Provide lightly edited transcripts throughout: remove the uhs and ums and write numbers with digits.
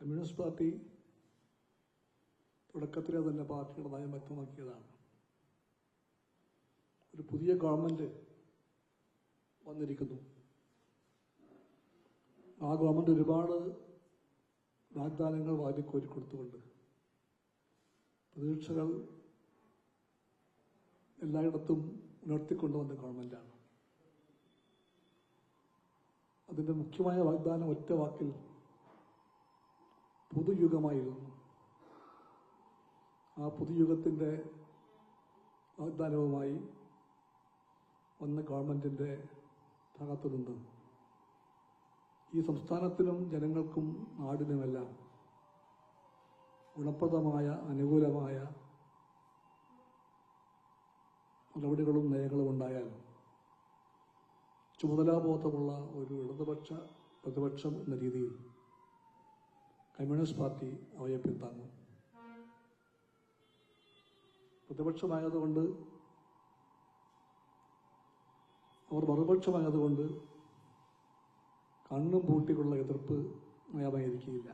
Communist party തുടക്കത്തിലെ തന്നെ പാർട്ടിയുടെ നയം വ്യക്തമാക്കിയതാണ്. ഒരു പുതിയ ഗവൺമെന്റ് വന്നിരിക്കുന്നു. ആ ഗവൺമെന്റ് ഒരുപാട് വാഗ്ദാനങ്ങൾ വാരിക്കോരി കൊടുത്തുകൊണ്ട് പ്രതീക്ഷകൾ എല്ലായിടത്തും ഉണർത്തിക്കൊണ്ടുവന്ന ഗവൺമെന്റാണ്. അതിന്റെ മുഖ്യമായ വാഗ്ദാനം ഒറ്റ വാക്കിൽ പുതുയുഗമായിരുന്നു. ആ പുതുയുഗത്തിന്റെ വാഗ്ദാനവുമായി വന്ന ഗവൺമെന്റിന്റെ ഭാഗത്തു നിന്ന് ഈ സംസ്ഥാനത്തിനും ജനങ്ങൾക്കും നാടിനുമെല്ലാം ഗുണപ്രദമായ അനുകൂലമായ നടപടികളും നയങ്ങളും ഉണ്ടായാൽ ചുമതലാബോധമുള്ള ഒരു ഇടതുപക്ഷ പ്രതിപക്ഷം എന്ന രീതിയിൽ കമ്മ്യൂണിസ്റ്റ് പാർട്ടി അവയെ പിന്താങ്ങും. പ്രതിപക്ഷമായതുകൊണ്ട്, അവർ മറുപക്ഷമായതുകൊണ്ട് കണ്ണും പൂട്ടിക്കുള്ള എതിർപ്പ് നയമായിരിക്കില്ല.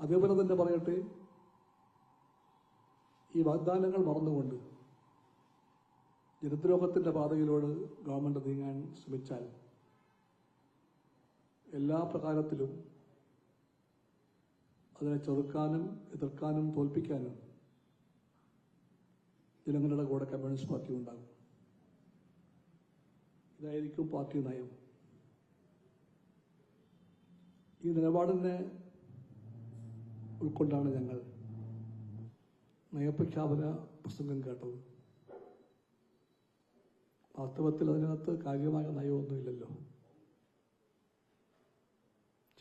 അതേപോലെ തന്നെ പറയട്ടെ, ഈ വാഗ്ദാനങ്ങൾ മറന്നുകൊണ്ട് ജനദ്രോഹത്തിന്റെ പാതയിലൂടെ ഗവൺമെന്റ് നീങ്ങാൻ ശ്രമിച്ചാൽ എല്ലാ പ്രകാരത്തിലും അതിനെ ചെറുക്കാനും എതിർക്കാനും തോൽപ്പിക്കാനും ജനങ്ങളുടെ കൂടെ കമ്മ്യൂണിസ്റ്റ് പാർട്ടി ഉണ്ടാകും. ഇതായിരിക്കും പാർട്ടി നയം. ഈ നിലപാടിനെ ഉൾക്കൊണ്ടാണ് ഞങ്ങൾ നയപ്രഖ്യാപന പ്രസംഗം കേട്ടത്. വാസ്തവത്തിൽ അതിനകത്ത് കാര്യമായ നയമൊന്നുമില്ലല്ലോ.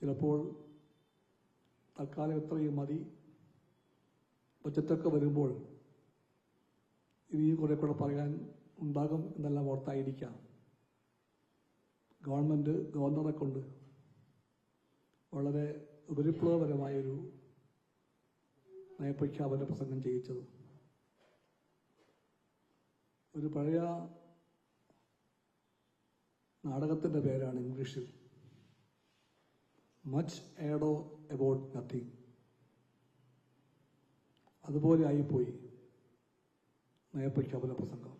ചിലപ്പോൾ തൽക്കാലം ഇത്രയും മതി, ബജറ്റൊക്കെ വരുമ്പോൾ ഇനിയും കുറെ കൂടെ പറയാൻ ഉണ്ടാകും എന്നെല്ലാം ഓർത്തായിരിക്കാം ഗവൺമെന്റ് ഗവർണറെ കൊണ്ട് വളരെ ഉപരിപ്ലവപരമായൊരു നയപ്രഖ്യാപന പ്രസംഗം ചെയ്യിച്ചത്. ഒരു പഴയ നാടകത്തിന്റെ പേരാണ് ഇംഗ്ലീഷിൽ മച്ച് ഏഡോ അബൌട്ട് നത്തിങ്. അതുപോലെ ആയിപ്പോയി നയപ്രഖ്യാപന പ്രസംഗം.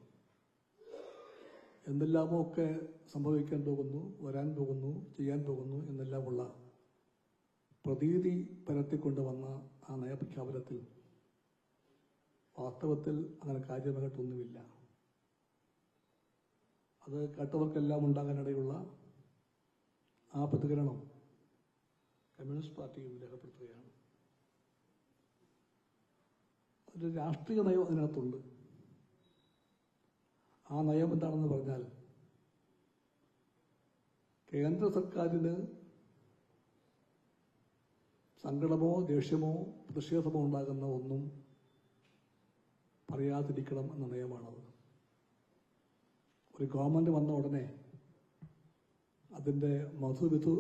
എന്തെല്ലാമോ ഒക്കെ സംഭവിക്കാൻ പോകുന്നു, വരാൻ പോകുന്നു, ചെയ്യാൻ പോകുന്നു എന്നെല്ലാമുള്ള പ്രതീതി പരത്തിക്കൊണ്ടുവന്ന ആ നയപ്രഖ്യാപനത്തിൽ വാസ്തവത്തിൽ അങ്ങനെ കാര്യമായിട്ടൊന്നുമില്ല. അത് കേട്ടവർക്കെല്ലാം ഉണ്ടാകാനിടയുള്ള ആ പ്രതികരണം കമ്മ്യൂണിസ്റ്റ് പാർട്ടിയും രേഖപ്പെടുത്തുകയാണ്. ഒരു രാഷ്ട്രീയ നയം അതിനകത്തുണ്ട്. ആ നയം എന്താണെന്ന് പറഞ്ഞാൽ, കേന്ദ്ര സർക്കാരിന് സങ്കടമോ ദേഷ്യമോ പ്രതിഷേധമോ ഉണ്ടാകുന്ന ഒന്നും പറയാതിരിക്കണം എന്ന നയമാണത്. ഒരു ഗവൺമെന്റ് വന്ന ഉടനെ അതിന്റെ മധുവിധു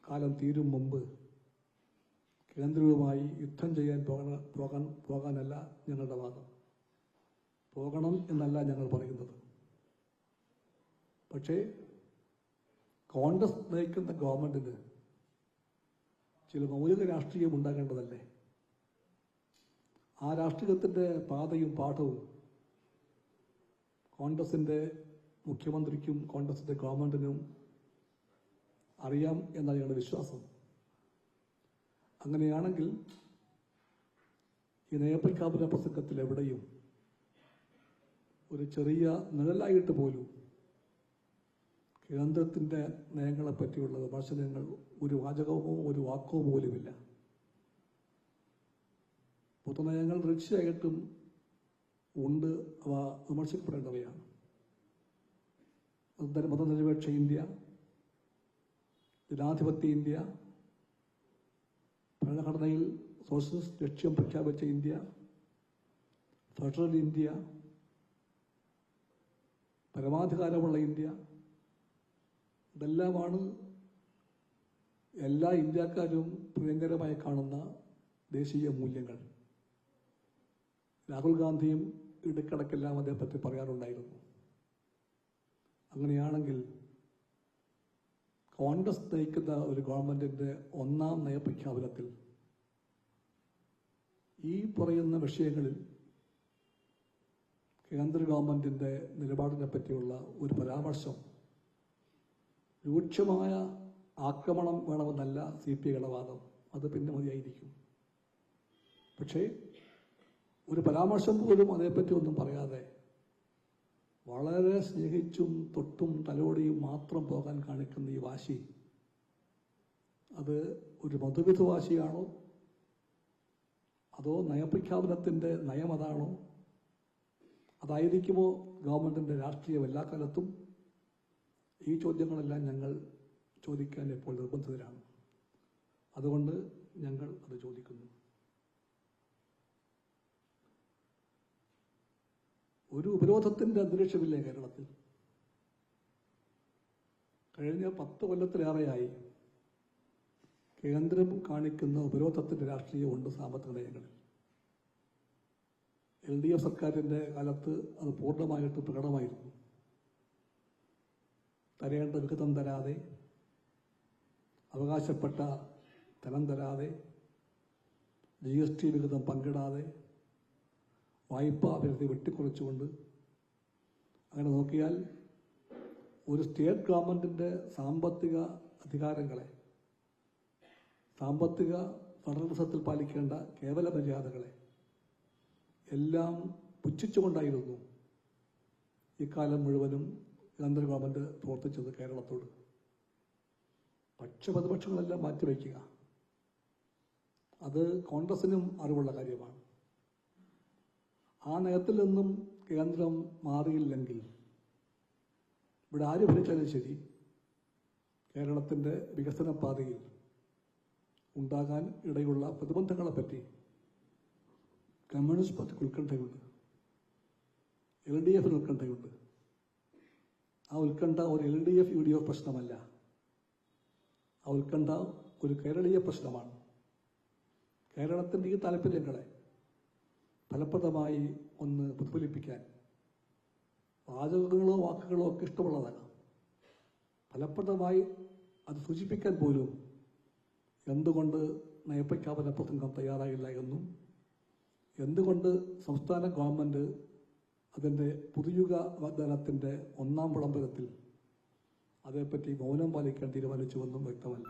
കാലം തീരും മുമ്പ് കേന്ദ്രവുമായി യുദ്ധം ചെയ്യാൻ പോകാനല്ല ഞങ്ങളുടെ വാദം. പോകണം എന്നല്ല ഞങ്ങൾ പറയുന്നത്. പക്ഷേ കോൺഗ്രസ് നയിക്കുന്ന ഗവൺമെന്റിന് ചില മൗലിക രാഷ്ട്രീയം ഉണ്ടാകേണ്ടതല്ലേ? ആ രാഷ്ട്രീയത്തിന്റെ പാതയും പാഠവും കോൺഗ്രസിന്റെ മുഖ്യമന്ത്രിക്കും കോൺഗ്രസിന്റെ ഗവൺമെന്റിനും അറിയാം എന്നാണ് ഞങ്ങളുടെ വിശ്വാസം. അങ്ങനെയാണെങ്കിൽ ഈ നയപ്രഖ്യാപന പ്രസംഗത്തിൽ എവിടെയും ഒരു ചെറിയ നിഴലായിട്ട് പോലും കേന്ദ്രത്തിന്റെ നയങ്ങളെ പറ്റിയുള്ള വിമർശനങ്ങൾ ഒരു വാചകമോ ഒരു വാക്കോ പോലുമില്ല. പൊതുനയങ്ങൾ തീർച്ചയായിട്ടും ഉണ്ട്, അവ വിമർശിക്കപ്പെടേണ്ടവയാണ്. മതനിരപേക്ഷ ഇന്ത്യ, ജനാധിപത്യ ഇന്ത്യ, ഭരണഘടനയിൽ സോഷ്യലിസ്റ്റ് ലക്ഷ്യം പ്രഖ്യാപിച്ച ഇന്ത്യ, ഫെഡറൽ ഇന്ത്യ, പരമാധികാരമുള്ള ഇന്ത്യ, ഇതെല്ലാമാണ് എല്ലാ ഇന്ത്യക്കാരും പ്രിയങ്കരമായി കാണുന്ന ദേശീയ മൂല്യങ്ങൾ. രാഹുൽ ഗാന്ധിയും ഇടയ്ക്കിടയ്ക്കെല്ലാം അതേപ്പറ്റി പറയാറുണ്ടായിരുന്നു. അങ്ങനെയാണെങ്കിൽ കോൺഗ്രസ് നയിക്കുന്ന ഒരു ഗവൺമെൻറ്റിൻ്റെ ഒന്നാം നയപ്രഖ്യാപനത്തിൽ ഈ പറയുന്ന വിഷയങ്ങളിൽ കേന്ദ്ര ഗവൺമെൻറ്റിൻ്റെ നിലപാടിനെ പറ്റിയുള്ള ഒരു പരാമർശം രൂക്ഷമായ ആക്രമണം വേണമെന്നല്ല CPIയുടെ വാദം, അത് പിന്നെ മതിയായിരിക്കും. പക്ഷേ ഒരു പരാമർശം പോലും അതേപ്പറ്റി ഒന്നും പറയാതെ വളരെ സ്നേഹിച്ചും തൊട്ടും തലോടിയും മാത്രം പോകാൻ കാണിക്കുന്ന ഈ വാശി, അത് ഒരു മധുവിധ വാശിയാണോ അതോ നയപ്രഖ്യാപനത്തിൻ്റെ നയം അതാണോ, അതായിരിക്കുമോ ഗവൺമെൻറ്റിൻ്റെ രാഷ്ട്രീയം എല്ലാ കാലത്തും? ഈ ചോദ്യങ്ങളെല്ലാം ഞങ്ങൾ ചോദിക്കാൻ ഇപ്പോൾ നിർബന്ധിതരാണ്. അതുകൊണ്ട് ഞങ്ങൾ അത് ചോദിക്കുന്നു. ഒരു ഉപരോധത്തിൻ്റെ അന്തരീക്ഷമില്ലേ കേരളത്തിൽ? കഴിഞ്ഞ 10 കൊല്ലത്തിലേറെയായി കേന്ദ്രം കാണിക്കുന്ന ഉപരോധത്തിൻ്റെ രാഷ്ട്രീയമുണ്ട് സാമ്പത്തിക നയങ്ങളിൽ. LDF സർക്കാരിൻ്റെ കാലത്ത് അത് പൂർണ്ണമായിട്ട് പ്രകടമായിരുന്നു. തരേണ്ട വിഹിതം തരാതെ, അവകാശപ്പെട്ട ധനം തരാതെ, GST വിഹിതം പങ്കിടാതെ, വായ്പാ പരിധി വെട്ടിക്കുറച്ചുകൊണ്ട്, അങ്ങനെ നോക്കിയാൽ ഒരു സ്റ്റേറ്റ് ഗവൺമെൻറ്റിൻ്റെ സാമ്പത്തിക അധികാരങ്ങളെ, സാമ്പത്തിക ഫെഡറലിസത്തിൽ പാലിക്കേണ്ട കേവല മര്യാദകളെ എല്ലാം പുച്ഛിച്ചുകൊണ്ടായിരുന്നു ഇക്കാലം മുഴുവനും കേന്ദ്ര ഗവൺമെൻറ് പ്രവർത്തിച്ചത് കേരളത്തോട്. പക്ഷപാതപക്ഷങ്ങളെല്ലാം മാറ്റിവയ്ക്കുക, അത് കോൺഗ്രസിനും അറിവുള്ള കാര്യമാണ്. ആ നയത്തിൽ നിന്നും കേന്ദ്രം മാറിയില്ലെങ്കിൽ ഇവിടെ ആര് ഭരിച്ചാലും ശരി, കേരളത്തിൻ്റെ വികസന പാതയിൽ ഉണ്ടാകാൻ ഇടയുള്ള പ്രതിബന്ധങ്ങളെപ്പറ്റി കമ്മ്യൂണിസ്റ്റ് പാർട്ടിക്ക് ഉത്കണ്ഠയുണ്ട്, LDF ഉത്കണ്ഠയുണ്ട്. ആ ഉത്കണ്ഠ ഒരു LDF UDF പ്രശ്നമല്ല, ആ ഉത്കണ്ഠ ഒരു കേരളീയ പ്രശ്നമാണ്. കേരളത്തിൻ്റെ ഈ താല്പര്യങ്ങളെ ഫലപ്രദമായി ഒന്ന് പ്രതിഫലിപ്പിക്കാൻ വാചകങ്ങളോ വാക്കുകളോ ഒക്കെ ഇഷ്ടമുള്ളതാണ്. ഫലപ്രദമായി അത് സൂചിപ്പിക്കാൻ പോലും എന്തുകൊണ്ട് നയപ്രഖ്യാപന പ്രസംഗം തയ്യാറായില്ല എന്നും, എന്തുകൊണ്ട് സംസ്ഥാന ഗവൺമെൻറ് അതിൻ്റെ പുതുയുഗ വാഗ്ദാനത്തിൻ്റെ ഒന്നാം വിളംബരത്തിൽ അതേപ്പറ്റി മൗനം പാലിക്കാൻ തീരുമാനിച്ചുവെന്നും വ്യക്തമല്ല.